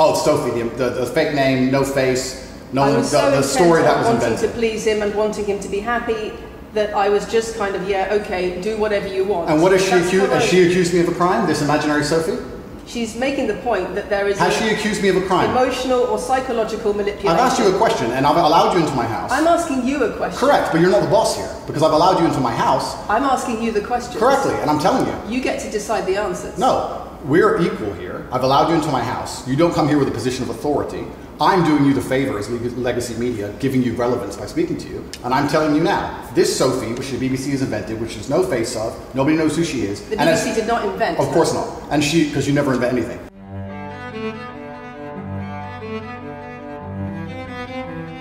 Oh, it's Sophie, the fake name, no face, no one, the so story that was wanting invented. to please him and wanting him to be happy that I was just kind of, yeah, okay, do whatever you want. And what is she accused? Has she accused me of a crime? This imaginary Sophie? She's making the point that there is. Has she accused me of a crime? Emotional or psychological manipulation. I've asked you a question, and I've allowed you into my house. I'm asking you a question. Correct, but you're not the boss here, because I've allowed you into my house. I'm asking you the question. Correctly, and I'm telling you. You get to decide the answers. No, we're equal here. I've allowed you into my house. You don't come here with a position of authority. I'm doing you the favor as legacy media, giving you relevance by speaking to you. And I'm telling you now, this Sophie, which the BBC has invented, which there's no face of, nobody knows who she is. The BBC did not invent. Of course not. And because you never invent anything.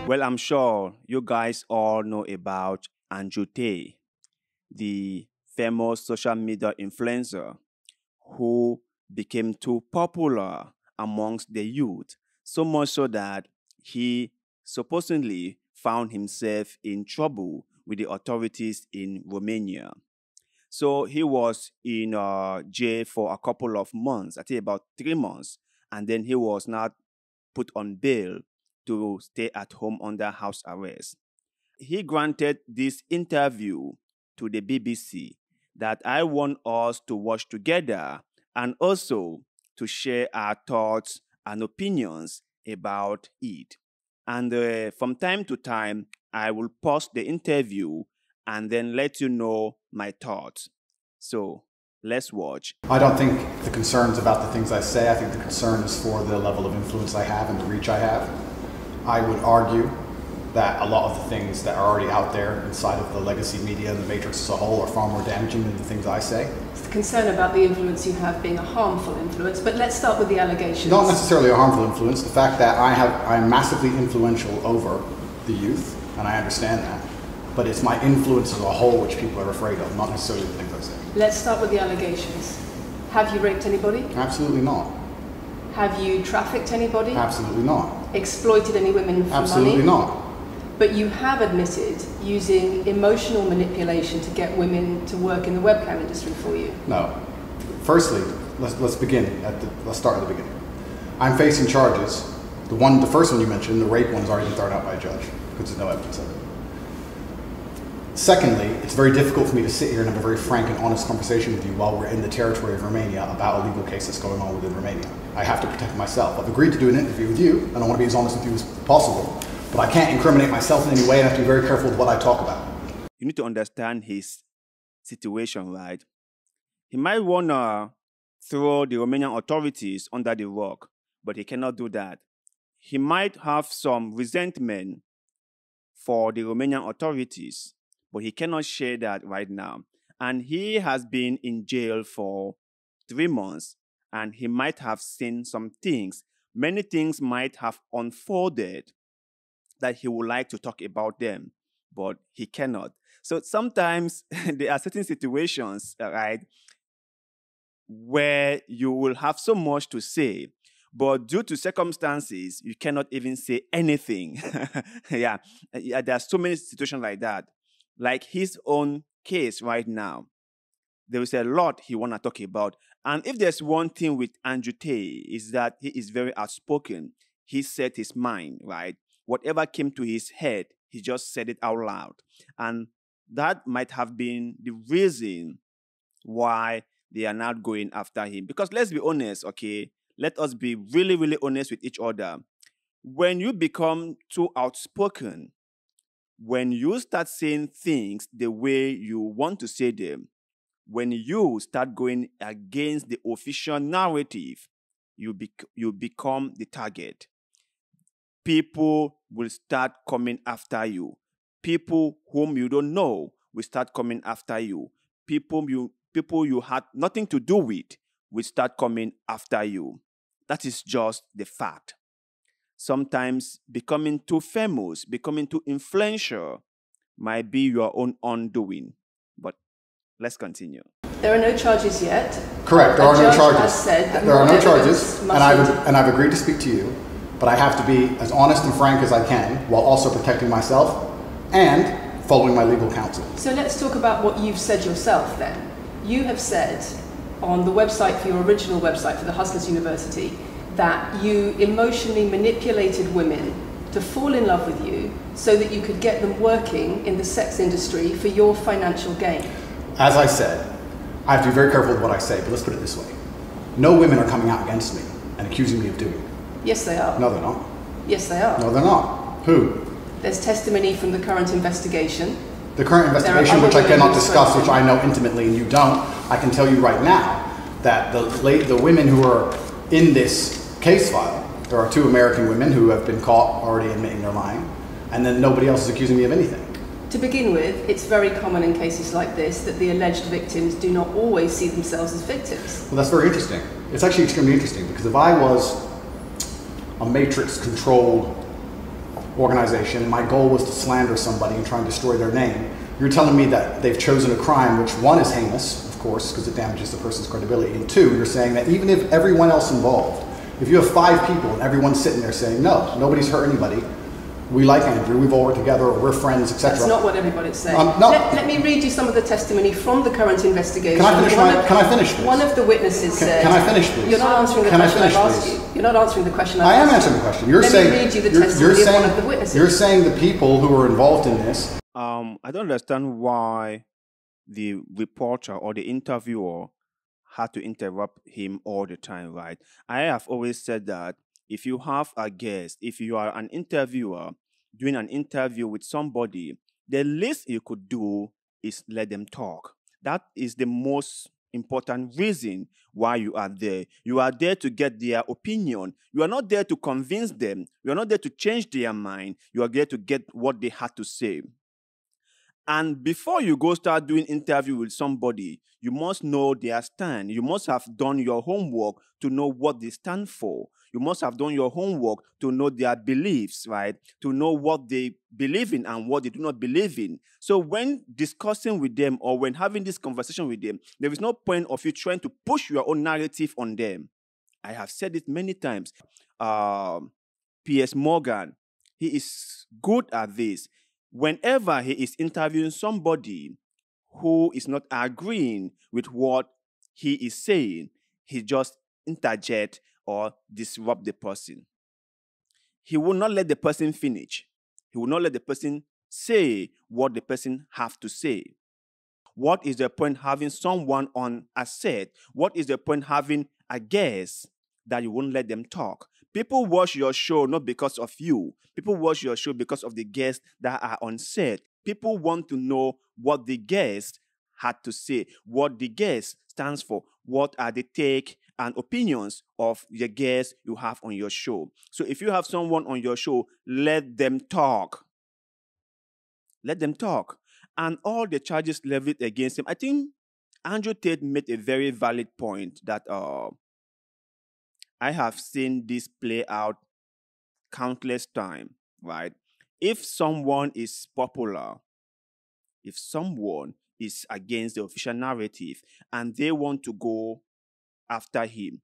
Well, I'm sure you guys all know about Tate, the famous social media influencer who became too popular amongst the youth, so much so that he supposedly found himself in trouble with the authorities in Romania. So he was in jail for a couple of months, I think about 3 months, and then he was not put on bail to stay at home under house arrest. He granted this interview to the BBC that I want us to watch together and also to share our thoughts and opinions about it. And from time to time, I will pause the interview and then let you know my thoughts. So let's watch. I don't think the concern's about the things I say. I think the concern is for the level of influence I have and the reach I have. I would argue that a lot of the things that are already out there inside of the legacy media and the matrix as a whole are far more damaging than the things I say. It's the concern about the influence you have being a harmful influence, but let's start with the allegations. Not necessarily a harmful influence. The fact that I'm massively influential over the youth, and I understand that, but it's my influence as a whole which people are afraid of, not necessarily the things I say. Let's start with the allegations. Have you raped anybody? Absolutely not. Have you trafficked anybody? Absolutely not. Exploited any women for money? Absolutely not. But you have admitted using emotional manipulation to get women to work in the webcam industry for you. No. Firstly, let's begin let's start at the beginning. I'm facing charges. The first one you mentioned, the rape one's already been thrown out by a judge because there's no evidence of it. Secondly, it's very difficult for me to sit here and have a very frank and honest conversation with you while we're in the territory of Romania about a legal case that's going on within Romania. I have to protect myself. I've agreed to do an interview with you, and I want to be as honest with you as possible, but I can't incriminate myself in any way, and I have to be very careful with what I talk about. You need to understand his situation, right? He might want to throw the Romanian authorities under the rug, but he cannot do that. He might have some resentment for the Romanian authorities, but he cannot share that right now. And he has been in jail for 3 months, and he might have seen some things. Many things might have unfolded that he would like to talk about them, but he cannot. So sometimes there are certain situations, right, where you will have so much to say, but due to circumstances, you cannot even say anything. Yeah, there are so many situations like that. Like his own case right now, there is a lot he want to talk about. And if there's one thing with Tate is that he is very outspoken. He said his mind, right? Whatever came to his head, he just said it out loud. And that might have been the reason why they are not going after him. Because let's be honest, okay? Let us be really, really honest with each other. When you become too outspoken, when you start saying things the way you want to say them, when you start going against the official narrative, you become the target. People will start coming after you. People whom you don't know will start coming after you. People you had nothing to do with will start coming after you. That is just the fact. Sometimes becoming too famous, becoming too influential might be your own undoing. But let's continue. There are no charges yet. Correct, there are no charges. Said there are no charges, and I've agreed to speak to you, but I have to be as honest and frank as I can while also protecting myself and following my legal counsel. So let's talk about what you've said yourself then. You have said on the website, for your original website for the Hustlers University, that you emotionally manipulated women to fall in love with you so that you could get them working in the sex industry for your financial gain. As I said, I have to be very careful with what I say, but let's put it this way. No women are coming out against me and accusing me of doing it. Yes, they are. No, they're not. Yes, they are. No, they're not. Who? There's testimony from the current investigation. The current investigation, which I cannot discuss, which I know intimately and you don't, I can tell you right now that the women who are in this case file, there are 2 American women who have been caught already admitting they're lying, and then nobody else is accusing me of anything. To begin with, it's very common in cases like this that the alleged victims do not always see themselves as victims. Well, that's very interesting. It's actually extremely interesting because if I was a matrix-controlled organization and my goal was to slander somebody and try and destroy their name, you're telling me that they've chosen a crime which, 1, is heinous, of course, because it damages the person's credibility, and 2, you're saying that even if everyone else involved, if you have 5 people and everyone's sitting there saying, no, nobody's hurt anybody, we like Andrew, we've all worked together, or we're friends, etc. That's not what everybody's saying. No. Let me read you some of the testimony from the current investigation. Can I finish this? One of the witnesses said... Can I finish, please? You're not answering the question I've asked you. You're not answering the question I've asked you. I am answering the question. Let me read you the testimony of one of the witnesses. You're saying the people who were involved in this... I don't understand why the reporter or the interviewer had to interrupt him all the time, right? I have always said that if you have a guest, if you are an interviewer doing an interview with somebody, the least you could do is let them talk. That is the most important reason why you are there. You are there to get their opinion. You are not there to convince them. You are not there to change their mind. You are there to get what they had to say. And before you go start doing interview with somebody, you must know their stand. You must have done your homework to know what they stand for. You must have done your homework to know their beliefs, right? To know what they believe in and what they do not believe in. So when discussing with them or when having this conversation with them, there is no point of you trying to push your own narrative on them. I have said it many times. P.S. Morgan, he is good at this. Whenever he is interviewing somebody who is not agreeing with what he is saying, he just interject or disrupt the person. He will not let the person finish. He will not let the person say what the person have to say. What is the point having someone on a set? What is the point having a guest that you won't let them talk? People watch your show not because of you. People watch your show because of the guests that are on set. People want to know what the guest had to say, what the guest stands for, what are the take and opinions of the guests you have on your show. So if you have someone on your show, let them talk. Let them talk. And all the charges levied against him, I think Andrew Tate made a very valid point that I have seen this play out countless times, right? If someone is popular, if someone is against the official narrative and they want to go after him,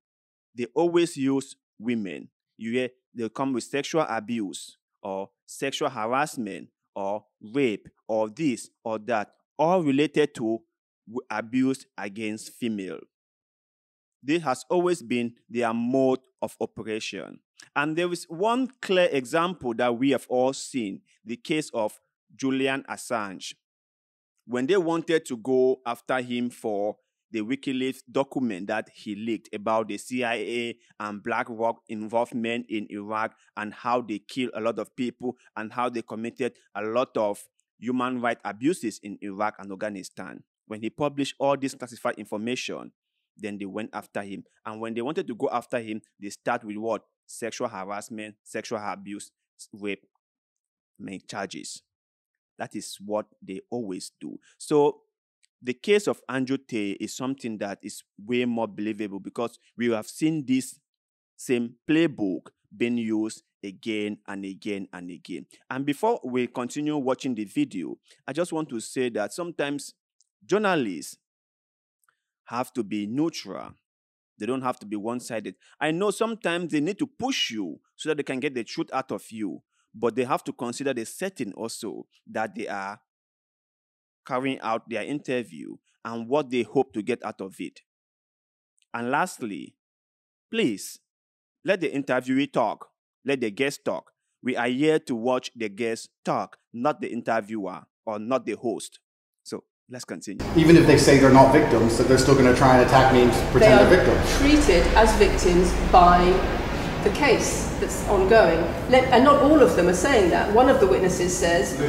they always use women. You hear, they come with sexual abuse or sexual harassment or rape or this or that, all related to abuse against female. This has always been their mode of operation. And there is one clear example that we have all seen, the case of Julian Assange. When they wanted to go after him for the WikiLeaks document that he leaked about the CIA and BlackRock involvement in Iraq and how they killed a lot of people and how they committed a lot of human rights abuses in Iraq and Afghanistan. When he published all this classified information, then they went after him. And when they wanted to go after him, they start with what? Sexual harassment, sexual abuse, rape, charges. That is what they always do. So the case of Andrew Tate is something that is way more believable because we have seen this same playbook being used again and again and again. And before we continue watching the video, I just want to say that sometimes journalists have to be neutral. They don't have to be one-sided. I know sometimes they need to push you so that they can get the truth out of you, but they have to consider the setting also that they are carrying out their interview and what they hope to get out of it. And lastly, please Let the interviewee talk. Let the guest talk. We are here to watch the guest talk, not the interviewer or not the host. So let's continue. Even if they say they're not victims, that they're still going to try and attack me and pretend they're victims. Treated as victims by the case that's ongoing. And not all of them are saying that. One of the witnesses says,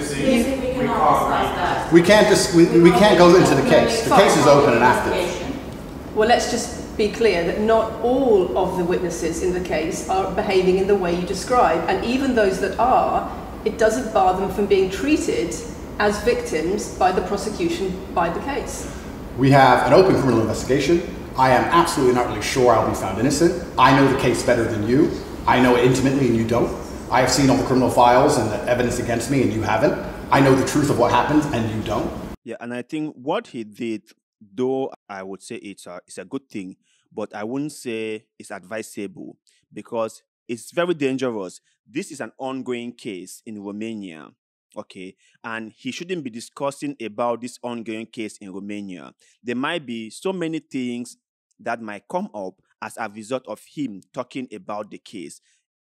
we can't go into the case. The case is open and active. Well, let's just be clear that not all of the witnesses in the case are behaving in the way you describe. And even those that are, it doesn't bar them from being treated as victims by the prosecution by the case. We have an open criminal investigation. I am absolutely not really sure I'll be found innocent. I know the case better than you. I know it intimately and you don't. I have seen all the criminal files and the evidence against me and you haven't. I know the truth of what happened and you don't. Yeah, and I think what he did, though I would say it's a good thing, but I wouldn't say it's advisable because it's very dangerous. This is an ongoing case in Romania, okay? And he shouldn't be discussing about this ongoing case in Romania. There might be so many things that might come up as a result of him talking about the case.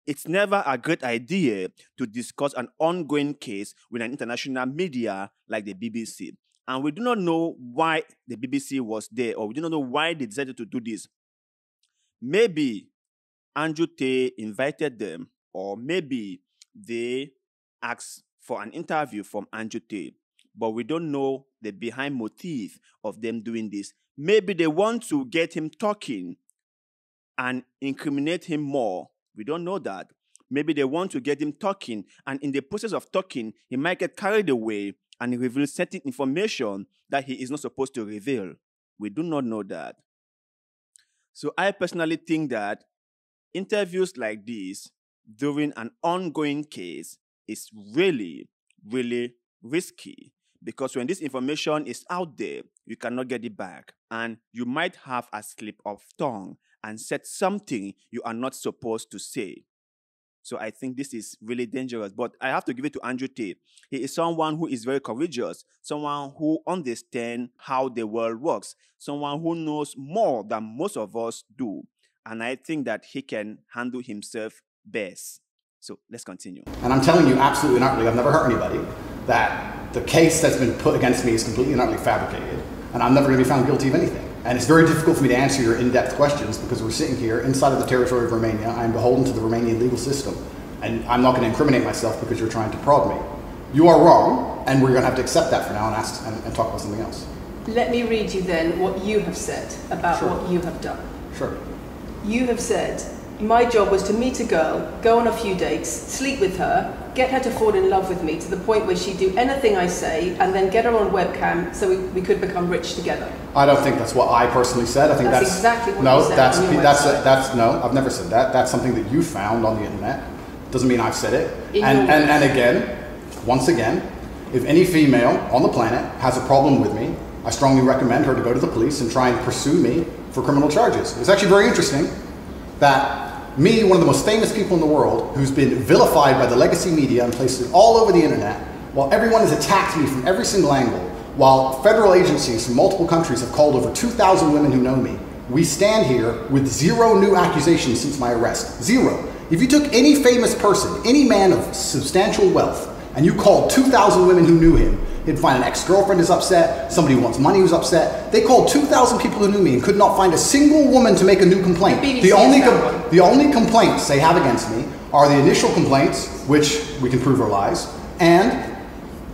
It's never a great idea to discuss an ongoing case with an international media like the BBC. And we do not know why the BBC was there, or we do not know why they decided to do this. Maybe Andrew Tate invited them, or maybe they asked for an interview from Andrew Tate. But we don't know the behind motive of them doing this. Maybe they want to get him talking and incriminate him more. We don't know that. Maybe they want to get him talking, and in the process of talking, he might get carried away and reveal certain information that he is not supposed to reveal. We do not know that. So I personally think that interviews like this during an ongoing case is really, really risky, because when this information is out there, you cannot get it back. And you might have a slip of tongue and said something you are not supposed to say. So I think this is really dangerous. But I have to give it to Andrew Tate. He is someone who is very courageous, someone who understands how the world works, someone who knows more than most of us do. And I think that he can handle himself best. So let's continue. And I'm telling you absolutely and utterly, I've never hurt anybody, that the case that's been put against me is completely and utterly fabricated. And I'm never going to be found guilty of anything. And it's very difficult for me to answer your in-depth questions because we're sitting here inside of the territory of Romania. I'm beholden to the Romanian legal system. And I'm not going to incriminate myself because you're trying to prod me. You are wrong, and we're going to have to accept that for now and talk about something else. Let me read you then what you have said about what you have done. Sure. You have said, my job was to meet a girl, go on a few dates, sleep with her, get her to fall in love with me to the point where she'd do anything I say, and then get her on webcam so we could become rich together. I don't think that's what I personally said. I think that's exactly what you said. No, I've never said that. That's something that you found on the internet. Doesn't mean I've said it. And again, once again, if any female on the planet has a problem with me, I strongly recommend her to go to the police and try and pursue me for criminal charges. It's actually very interesting that me, one of the most famous people in the world, who's been vilified by the legacy media and placed all over the internet, while everyone has attacked me from every single angle, while federal agencies from multiple countries have called over 2,000 women who know me, we stand here with 0 new accusations since my arrest. 0. If you took any famous person, any man of substantial wealth, and you called 2,000 women who knew him, he'd find an ex-girlfriend is upset, somebody who wants money who's upset. They called 2,000 people who knew me and could not find a single woman to make a new complaint. The only complaints they have against me are the initial complaints, which we can prove are lies, and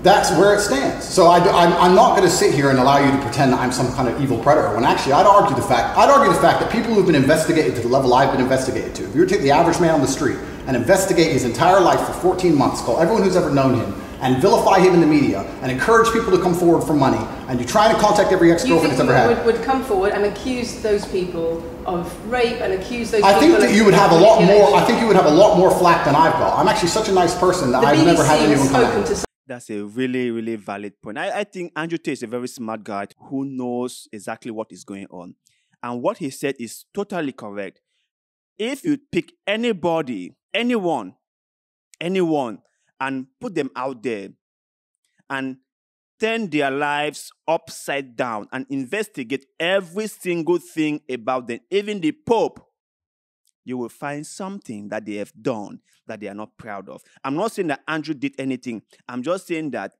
that's where it stands. So I'm not going to sit here and allow you to pretend that I'm some kind of evil predator, when actually I'd argue the fact that people who've been investigated to the level I've been investigated to, if you were to take the average man on the street and investigate his entire life for 14 months, call everyone who's ever known him, and vilify him in the media, and encourage people to come forward for money, and you try to contact every ex-girlfriend that's ever had. Would come forward and accuse those people of rape and accuse those people of I think that you would have a lot more. I think you would have a lot more flack than I've got. I'm actually such a nice person that I've never had anyone come out. That's a really, really valid point. I think Andrew Tate is a very smart guy who knows exactly what is going on. And what he said is totally correct. If you pick anybody, anyone, and put them out there and turn their lives upside down and investigate every single thing about them, even the Pope, you will find something that they have done that they are not proud of. I'm not saying that Andrew did anything. I'm just saying that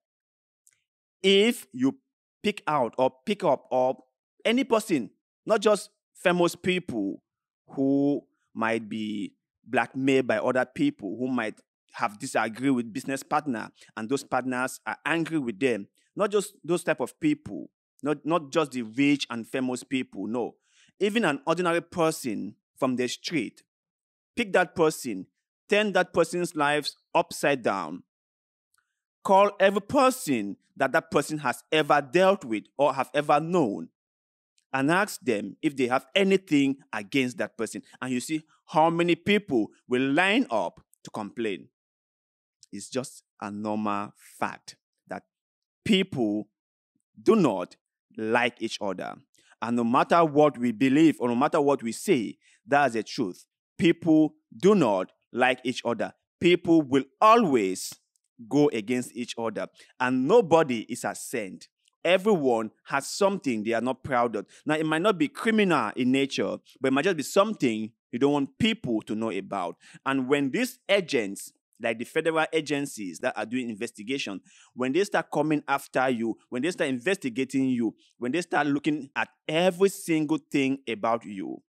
if you pick out or pick up or any person, not just famous people who might be blackmailed by other people, who might have disagreed with business partner, and those partners are angry with them. Not just those type of people, not just the rich and famous people, no. Even an ordinary person from the street, pick that person, turn that person's lives upside down, call every person that person has ever dealt with or have ever known, and ask them if they have anything against that person. And you see how many people will line up to complain. It's just a normal fact that people do not like each other. And no matter what we believe or no matter what we say, that's the truth. People do not like each other. People will always go against each other. And nobody is a saint. Everyone has something they are not proud of. Now, it might not be criminal in nature, but it might just be something you don't want people to know about. And when these agents, like the federal agencies that are doing investigation, when they start coming after you, when they start investigating you, when they start looking at every single thing about you,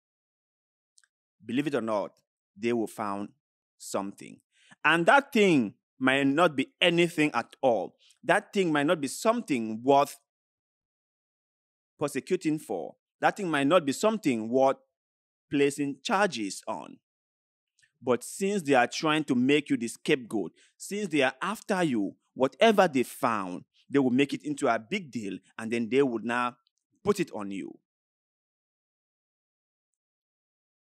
believe it or not, they will find something. And that thing might not be anything at all. That thing might not be something worth prosecuting for. That thing might not be something worth placing charges on. But since they are trying to make you the scapegoat, since they are after you, whatever they found, they will make it into a big deal, and then they would now put it on you.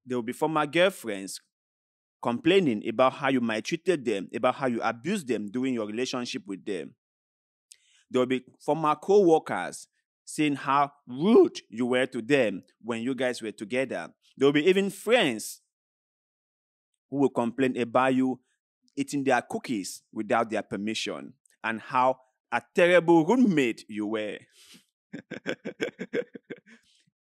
There will be former girlfriends complaining about how you maltreated them, about how you abused them during your relationship with them. There will be former co-workers saying how rude you were to them when you guys were together. There will be even friends who will complain about you eating their cookies without their permission and how a terrible roommate you were.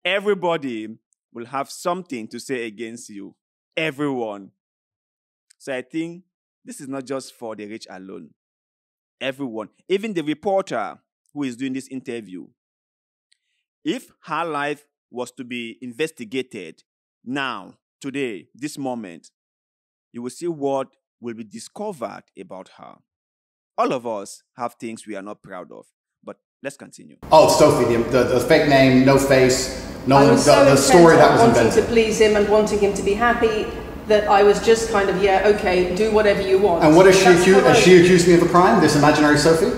Everybody will have something to say against you. Everyone. So I think this is not just for the rich alone. Everyone, even the reporter who is doing this interview, if her life was to be investigated now, today, this moment, you will see what will be discovered about her. All of us have things we are not proud of, but let's continue. Oh, Sophie, the fake name, no face, I was so the story that was wanting invented. to please him and wanting him to be happy that I was just kind of, yeah, okay, do whatever you want. And what is she accused? Has she accused me of a crime? This imaginary Sophie?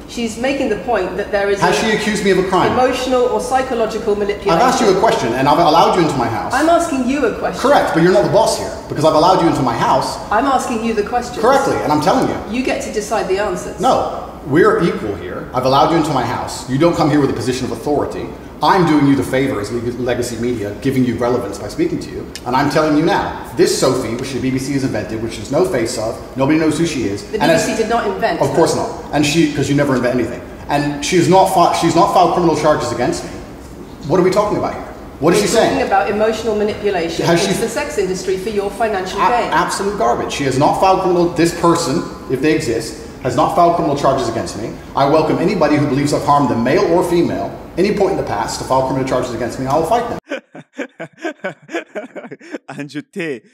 She's making the point that there is Has she accused me of a crime? emotional or psychological manipulation. I've asked you a question and I've allowed you into my house. I'm asking you a question. Correct, but you're not the boss here because I've allowed you into my house. I'm asking you the question. Correctly, and I'm telling you. You get to decide the answers. No, we're equal here. I've allowed you into my house. You don't come here with a position of authority. I'm doing you the favor as legacy media, giving you relevance by speaking to you. And I'm telling you now, this Sophie, which the BBC has invented, which there's no face of, nobody knows who she is. The BBC did not invent. Of course not. And because you never invent anything. And she's not filed criminal charges against me. What are we talking about here? What is she saying? Talking about emotional manipulation into the sex industry for your financial gain. Absolute garbage. She has not filed criminal, this person, if they exist, has not filed criminal charges against me. I welcome anybody who believes I've harmed them, male or female, any point in the past to file criminal charges against me. I will fight them. Andrew Tate.